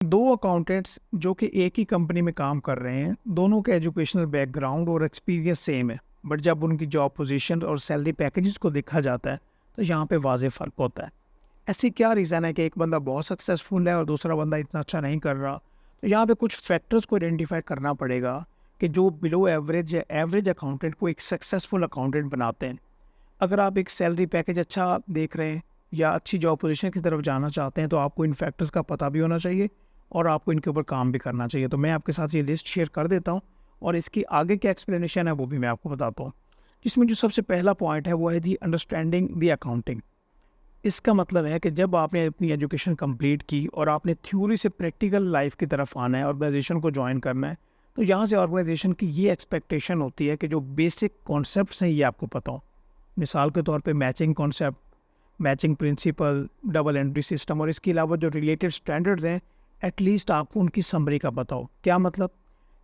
दो अकाउंटेंट्स जो कि एक ही कंपनी में काम कर रहे हैं, दोनों का एजुकेशनल बैकग्राउंड और एक्सपीरियंस सेम है, बट जब उनकी जॉब पोजीशन और सैलरी पैकेजेस को देखा जाता है तो यहाँ पे वाज़ेह फ़र्क होता है। ऐसी क्या रीज़न है कि एक बंदा बहुत सक्सेसफुल है और दूसरा बंदा इतना अच्छा नहीं कर रहा? तो यहाँ पे कुछ फैक्टर्स को आइडेंटिफाई करना पड़ेगा कि जो बिलो एवरेज या एवरेज अकाउंटेंट को एक सक्सेसफुल अकाउंटेंट बनाते हैं। अगर आप एक सैलरी पैकेज अच्छा देख रहे हैं या अच्छी जॉब पोजीशन की तरफ जाना चाहते हैं तो आपको इन फैक्टर्स का पता भी होना चाहिए और आपको इनके ऊपर काम भी करना चाहिए। तो मैं आपके साथ ये लिस्ट शेयर कर देता हूँ और इसकी आगे क्या एक्सप्लेनेशन है वो भी मैं आपको बताता हूँ। जिसमें जो सबसे पहला पॉइंट है वो है दी अंडरस्टैंडिंग द अकाउंटिंग। इसका मतलब है कि जब आपने अपनी एजुकेशन कंप्लीट की और आपने थ्योरी से प्रैक्टिकल लाइफ की तरफ आना है, ऑर्गेनाइजेशन को ज्वाइन करना है, तो यहाँ से ऑर्गेनाइजेशन की ये एक्सपेक्टेशन होती है कि जो बेसिक कॉन्सेप्ट्स हैं ये आपको पता हो। मिसाल के तौर पे matching concept, matching principal, double entry system और इसके अलावा जो रिलेटेड स्टैंडर्ड्स हैं, एटलीस्ट आपको उनकी समरी का पता हो। क्या मतलब?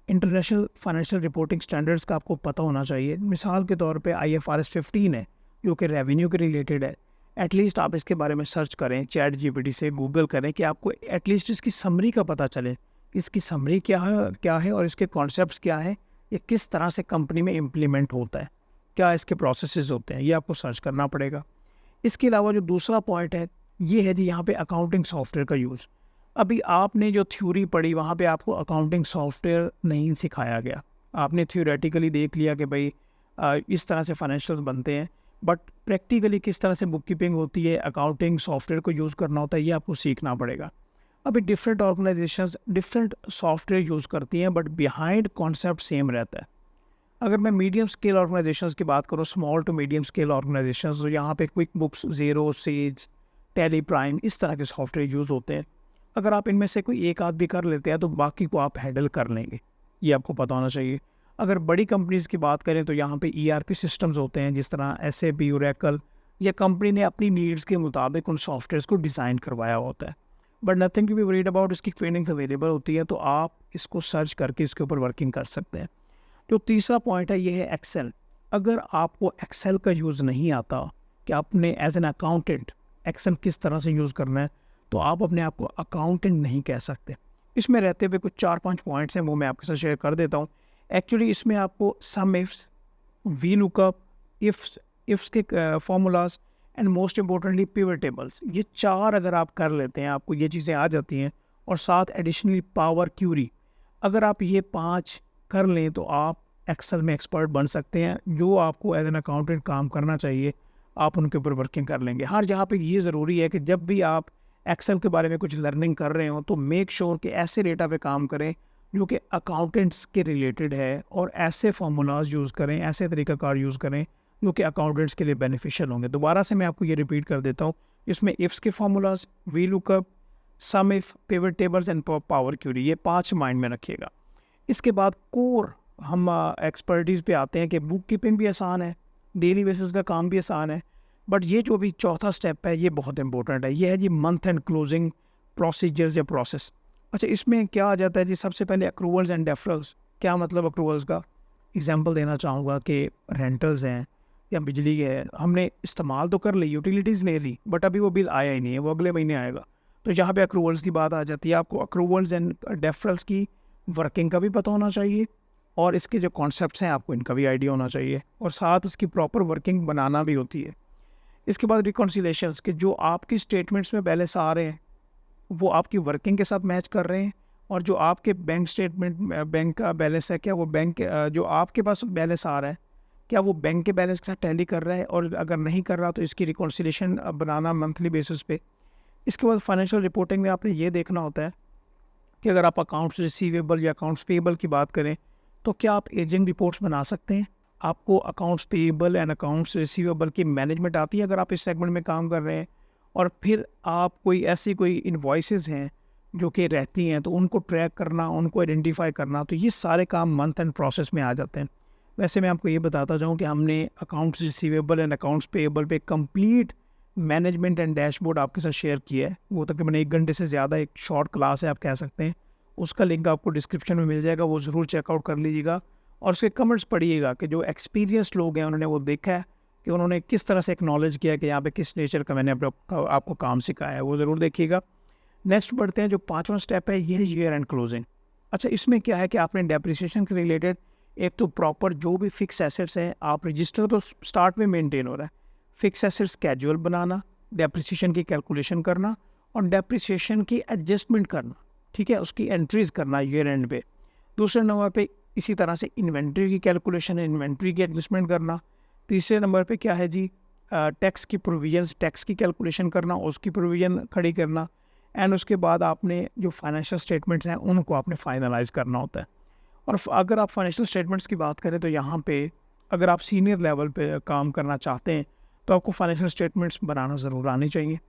इंटरनेशनल फाइनेंशियल रिपोर्टिंग स्टैंडर्ड्स का आपको पता होना चाहिए। मिसाल के तौर पे IFRS 15 है जो कि रेवेन्यू के रिलेटेड है। एटलीस्ट आप इसके बारे में सर्च करें, चैट जीपीटी से गूगल करें कि आपको एटलीस्ट इसकी समरी का पता चले। इसकी समरी क्या है और इसके कॉन्सेप्ट्स क्या है, ये किस तरह से कंपनी में इम्प्लीमेंट होता है, क्या इसके प्रोसेसेस होते हैं, ये आपको सर्च करना पड़ेगा। इसके अलावा जो दूसरा पॉइंट है ये है जी यहाँ पे अकाउंटिंग सॉफ्टवेयर का यूज़। अभी आपने जो थ्योरी पढ़ी वहाँ पे आपको अकाउंटिंग सॉफ्टवेयर नहीं सिखाया गया। आपने थ्योरेटिकली देख लिया कि भाई इस तरह से फाइनेंशियल बनते हैं, बट प्रैक्टिकली किस तरह से बुक कीपिंग होती है, अकाउंटिंग सॉफ्टवेयर को यूज़ करना होता है, ये आपको सीखना पड़ेगा। अभी different organisations different software use करती हैं बट बिहाइंड कॉन्सेप्ट सेम रहता है। अगर मैं मीडियम स्केल ऑर्गेनाइजेशंस की बात करूँ, small to medium scale organisations, तो यहाँ पे QuickBooks, Xero, Sage, Tally, Prime इस तरह के सॉफ्टवेयर यूज़ होते हैं। अगर आप इनमें से कोई एक आध भी कर लेते हैं तो बाकी को आप हैंडल कर लेंगे, ये आपको पता होना चाहिए। अगर बड़ी कंपनीज़ की बात करें तो यहाँ पे ERP सिस्टम्स होते हैं जिस तरह SAP, ओरेकल, या कंपनी ने अपनी नीड्स के मुताबिक उन सॉफ्टवेयर्स को डिज़ाइन करवाया होता है। But nothing to be worried about, इसकी ट्रेनिंग्स अवेलेबल होती है तो आप इसको सर्च करके इसके ऊपर वर्किंग कर सकते हैं। जो तीसरा पॉइंट है ये है एक्सेल। अगर आपको एक्सेल का यूज़ नहीं आता कि आपने एज एन अकाउंटेंट एक्सेल किस तरह से यूज़ करना है, तो आप अपने आप को अकाउंटेंट नहीं कह सकते। इसमें रहते हुए कुछ 4-5 पॉइंट्स हैं वो मैं आपके साथ शेयर कर देता हूँ। एक्चुअली इसमें आपको sum ifs, V lookup, ifs के formulas and most importantly pivot tables, ये 4 अगर आप कर लेते हैं आपको ये चीज़ें आ जाती हैं। और साथ एडिशनली पावर क्यूरी, अगर आप ये 5 कर लें तो आप एक्सेल में एक्सपर्ट बन सकते हैं। जो आपको एज एन अकाउंटेंट काम करना चाहिए आप उनके ऊपर वर्किंग कर लेंगे। हर जहाँ पे ये ज़रूरी है कि जब भी आप एक्सेल के बारे में कुछ लर्निंग कर रहे हो तो मेक श्योर कि ऐसे डेटा पे काम करें जो कि अकाउंटेंट्स के रिलेटेड है और ऐसे फार्मूलाज यूज़ करें, ऐसे तरीक़ाकार यूज़ करें जो कि अकाउंटेंट्स के लिए बेनिफिशियल होंगे। दोबारा से मैं आपको ये रिपीट कर देता हूँ। इसमें इफ्स के formulas, V lookup, sum if, pivot tables and power query, ये 5 माइंड में रखिएगा। इसके बाद कोर हम एक्सपर्टीज़ पे आते हैं कि बुक कीपिंग भी आसान है, डेली बेसिस का काम भी आसान है, बट ये जो भी चौथा स्टेप है ये बहुत इंपॉर्टेंट है। ये है जी मंथ एंड क्लोजिंग प्रोसीजर्स या प्रोसेस। अच्छा, इसमें क्या आ जाता है जी? सबसे पहले अक्रूवल्स एंड डेफरल्स। क्या मतलब अक्रूवल्स का? एग्जांपल देना चाहूँगा कि रेंटल्स हैं या बिजली है, हमने इस्तेमाल तो कर ली, यूटिलिटीज़ ले ली, बट अभी वो बिल आया ही नहीं है, वो अगले महीने आएगा। तो यहाँ पे अक्रूवल्स की बात आ जाती है। आपको अक्रूवल्स एंड डेफरल्स की वर्किंग का भी पता होना चाहिए और इसके जो कॉन्सेप्ट्स हैं आपको इनका भी आइडिया होना चाहिए और साथ उसकी प्रॉपर वर्किंग बनाना भी होती है। इसके बाद रिकॉन्सिलेशंस के जो आपकी स्टेटमेंट्स में बैलेंस आ रहे हैं वो आपकी वर्किंग के साथ मैच कर रहे हैं, और जो आपके बैंक स्टेटमेंट बैंक का बैलेंस है क्या वो बैंक जो आपके पास बैलेंस आ रहा है क्या वो बैंक के बैलेंस के साथ टैली कर रहा है, और अगर नहीं कर रहा तो इसकी रिकॉन्सिलेशन बनाना मंथली बेसिस पे। इसके बाद फाइनेंशियल रिपोर्टिंग में आपने ये देखना होता है कि अगर आप अकाउंट्स रिसीवेबल या अकाउंट्स पेएबल की बात करें तो क्या आप एजिंग रिपोर्ट्स बना सकते हैं? आपको accounts payable and accounts receivable की मैनेजमेंट आती है अगर आप इस सेगमेंट में काम कर रहे हैं? और फिर आप कोई इनवॉइसेस हैं जो कि रहती हैं तो उनको ट्रैक करना, उनको आइडेंटिफाई करना, तो ये सारे काम मंथ एंड प्रोसेस में आ जाते हैं। वैसे मैं आपको ये बताता जाऊँ कि हमने accounts receivable and accounts payable पे कंप्लीट मैनेजमेंट एंड डैशबोर्ड आपके साथ शेयर किया है। वो तकरीबन 1 घंटे से ज़्यादा एक शॉर्ट क्लास है आप कह सकते हैं। उसका लिंक आपको डिस्क्रिप्शन में मिल जाएगा, वो ज़रूर चेकआउट कर लीजिएगा और उसके कमेंट्स पढ़िएगा कि जो एक्सपीरियंस लोग हैं उन्होंने वो देखा है कि उन्होंने किस तरह से एक्नॉलेज किया कि यहाँ पे किस नेचर का मैंने आपको काम सिखाया है, वो ज़रूर देखिएगा। नेक्स्ट बढ़ते हैं, जो पांचवा स्टेप है ये है ईयर एंड क्लोजिंग। अच्छा, इसमें क्या है कि आपने डेप्रिसिएशन के रिलेटेड एक तो प्रॉपर जो भी फिक्स एसेट्स हैं आप रजिस्टर तो स्टार्ट में मेंटेन हो रहा है, फिक्स एसेट्स स्केड्यूल बनाना, डेप्रिसिएशन की कैलकुलेशन करना और डेप्रिसिएशन की एडजस्टमेंट करना, ठीक है, उसकी एंट्रीज करना ईयर एंड पे। दूसरे नंबर पे इसी तरह से इन्वेंट्री की कैलकुलेशन है, इन्वेंट्री की एडजस्टमेंट करना। तीसरे नंबर पे क्या है जी, टैक्स की प्रोविजंस, टैक्स की कैलकुलेशन करना, उसकी प्रोविजन खड़ी करना। एंड उसके बाद आपने जो फाइनेंशियल स्टेटमेंट्स हैं उनको आपने फाइनलाइज करना होता है। और अगर आप फाइनेंशियल स्टेटमेंट्स की बात करें तो यहाँ पे अगर आप सीनियर लेवल पे काम करना चाहते हैं तो आपको फाइनेंशियल स्टेटमेंट्स बनाना ज़रूर आने चाहिए।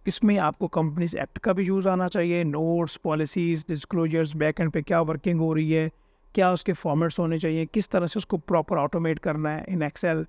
इसमें आपको कंपनीज एक्ट का भी यूज़ आना चाहिए, notes, policies, disclosures, back and पे क्या वर्किंग हो रही है, क्या उसके फॉर्मेट्स होने चाहिए, किस तरह से उसको प्रॉपर ऑटोमेट करना है इन एक्सेल।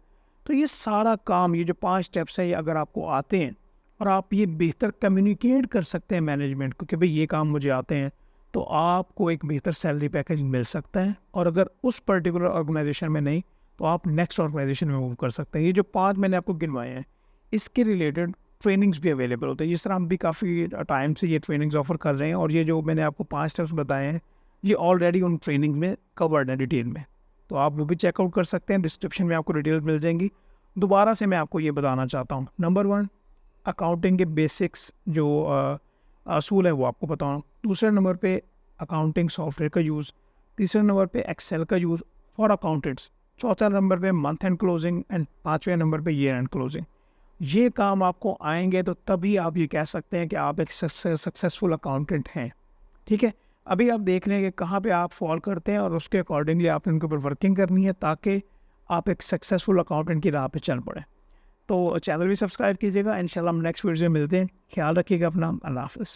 तो ये सारा काम, ये जो 5 स्टेप्स हैं, ये अगर आपको आते हैं और आप ये बेहतर कम्युनिकेट कर सकते हैं मैनेजमेंट को कि भाई ये काम मुझे आते हैं, तो आपको एक बेहतर सैलरी पैकेज मिल सकता है। और अगर उस पर्टिकुलर ऑर्गेनाइजेशन में नहीं तो आप नेक्स्ट ऑर्गेनाइजेशन में मूव कर सकते हैं। ये जो 5 मैंने आपको गिनवाए हैं इसके रिलेटेड ट्रेनिंग्स भी अवेलेबल होते हैं, जिस तरह हम भी काफ़ी टाइम से ये ट्रेनिंग्स ऑफर कर रहे हैं। और ये जो मैंने आपको 5 स्टेप्स बताए हैं ये ऑलरेडी उन ट्रेनिंग में कवर्ड है डिटेल में, तो आप वो भी चेकआउट कर सकते हैं। डिस्क्रिप्शन में आपको डिटेल्स मिल जाएंगी। दोबारा से मैं आपको ये बताना चाहता हूँ, नंबर 1 अकाउंटिंग के बेसिक्स जो असूल है वो आपको बताऊँ। दूसरे नंबर पे अकाउंटिंग सॉफ्टवेयर का यूज़। तीसरे नंबर पे एक्सेल का यूज़ फॉर अकाउंटेंट्स। चौथा नंबर पे मंथ एंड क्लोजिंग एंड 5वें नंबर पे ईयर एंड क्लोजिंग। ये काम आपको आएंगे तो तभी आप ये कह सकते हैं कि आप एक सक्सेसफुल अकाउंटेंट हैं, ठीक है। अभी आप देख लें कि कहाँ पे आप फॉल करते हैं और उसके अकॉर्डिंगली आपने उनके ऊपर वर्किंग करनी है ताकि आप एक सक्सेसफुल अकाउंटेंट की राह पे चल पड़े। तो चैनल भी सब्सक्राइब कीजिएगा। इंशाल्लाह हम नेक्स्ट वीडियो में मिलते हैं। ख्याल रखिएगा अपना। अल्लाह हाफ़िज़।